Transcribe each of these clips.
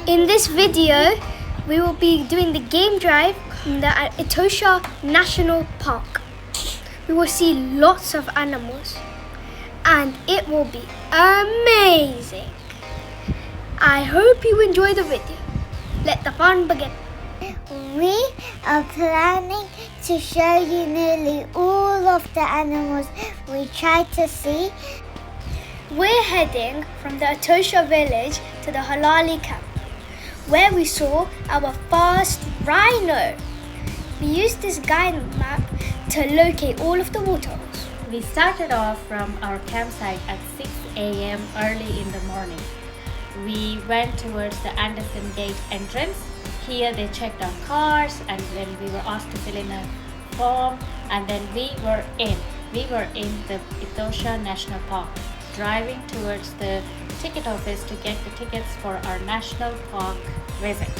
In this video, we will be doing the game drive in the Etosha National Park. We will see lots of animals and it will be amazing. I hope you enjoy the video. Let the fun begin. We are planning to show you nearly all of the animals we tried to see. We're heading from the Etosha village to the Halali Camp, where we saw our first rhino. We used this guide map to locate all of the waterholes. We started off from our campsite at 6 a.m. early in the morning. We went towards the Andersson gate entrance. Here they checked our cars and then we were asked to fill in a form and then we were in. We were in the Etosha National Park, driving towards the ticket office to get the tickets for our national park visit.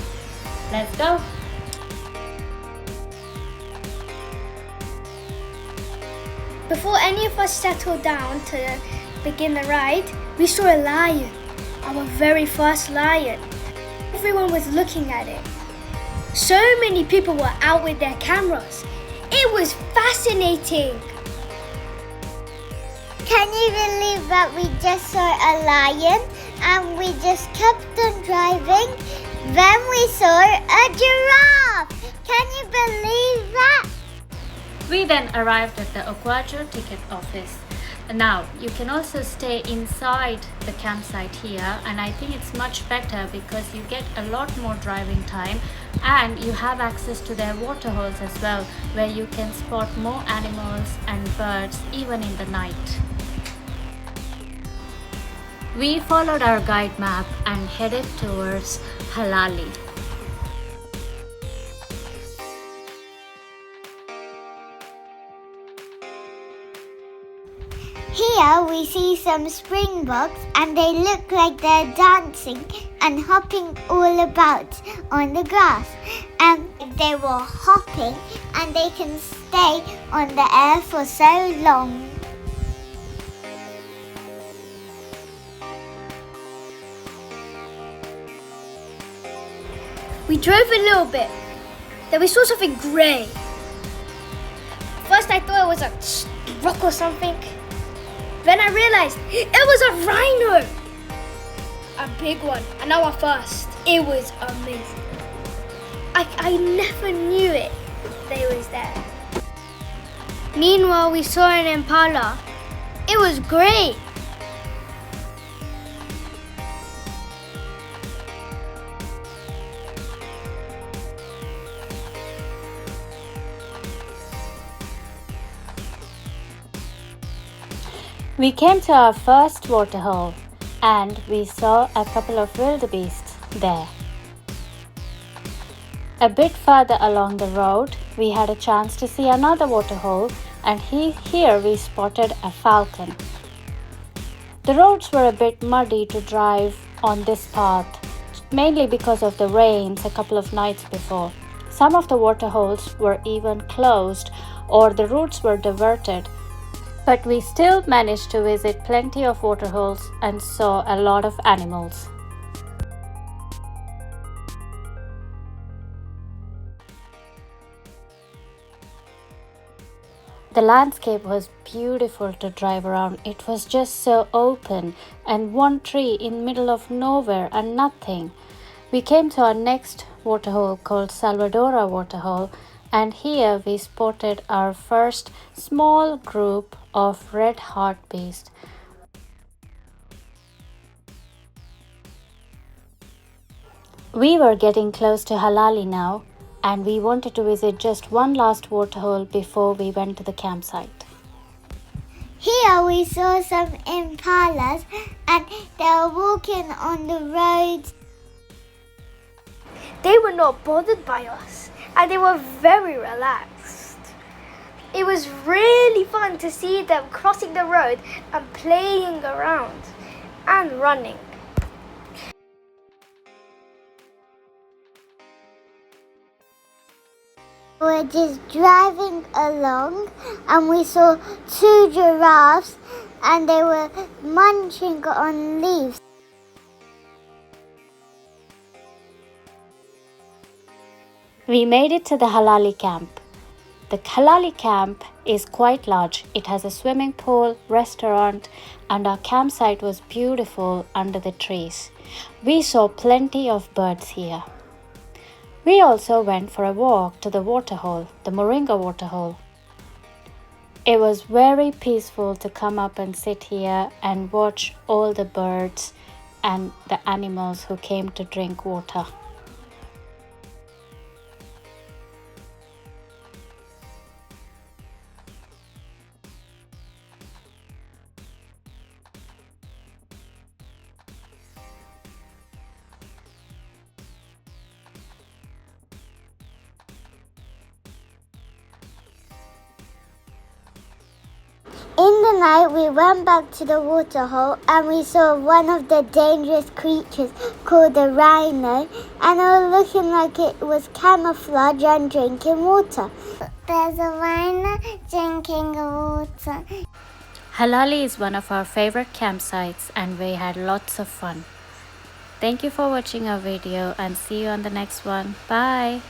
Let's go! Before any of us settled down to begin the ride, we saw a lion, our very first lion. Everyone was looking at it. So many people were out with their cameras. It was fascinating. Can you believe that we just saw a lion and we just kept on driving? Then we saw a giraffe. Can you believe that? We then arrived at the Okwajo ticket office. Now, you can also stay inside the campsite here, and I think it's much better because you get a lot more driving time and you have access to their waterholes as well, where you can spot more animals and birds even in the night. We followed our guide map and headed towards Halali. Here we see some springboks and they look like they're dancing and hopping all about on the grass. And they were hopping and they can stay on the air for so long. We drove a little bit, then we saw something grey. First I thought it was a rock or something. Then I realized it was a rhino. A big one, and our first. It was amazing. I never knew it. They was there. Meanwhile, we saw an impala. It was great. We came to our first waterhole and we saw a couple of wildebeests there. A bit further along the road, we had a chance to see another waterhole and here we spotted a falcon. The roads were a bit muddy to drive on this path, mainly because of the rains a couple of nights before. Some of the waterholes were even closed or the routes were diverted. But we still managed to visit plenty of waterholes and saw a lot of animals. The landscape was beautiful to drive around. It was just so open and one tree in middle of nowhere and nothing. We came to our next waterhole called Salvadora Waterhole, and here we spotted our first small group of red Hartebeest. We were getting close to Halali now and we wanted to visit just one last waterhole before we went to the campsite. Here we saw some Impalas and they were walking on the roads. They were not bothered by us and they were very relaxed. It was really fun to see them crossing the road and playing around and running. We were just driving along and we saw two giraffes and they were munching on leaves. We made it to the Halali camp. The Halali camp is quite large. It has a swimming pool, restaurant, and our campsite was beautiful under the trees. We saw plenty of birds here. We also went for a walk to the waterhole, the Moringa waterhole. It was very peaceful to come up and sit here and watch all the birds and the animals who came to drink water. In the night, we went back to the waterhole and we saw one of the dangerous creatures called a rhino, and it was looking like it was camouflage and drinking water. There's a rhino drinking water. Halali is one of our favorite campsites and we had lots of fun. Thank you for watching our video and see you on the next one. Bye.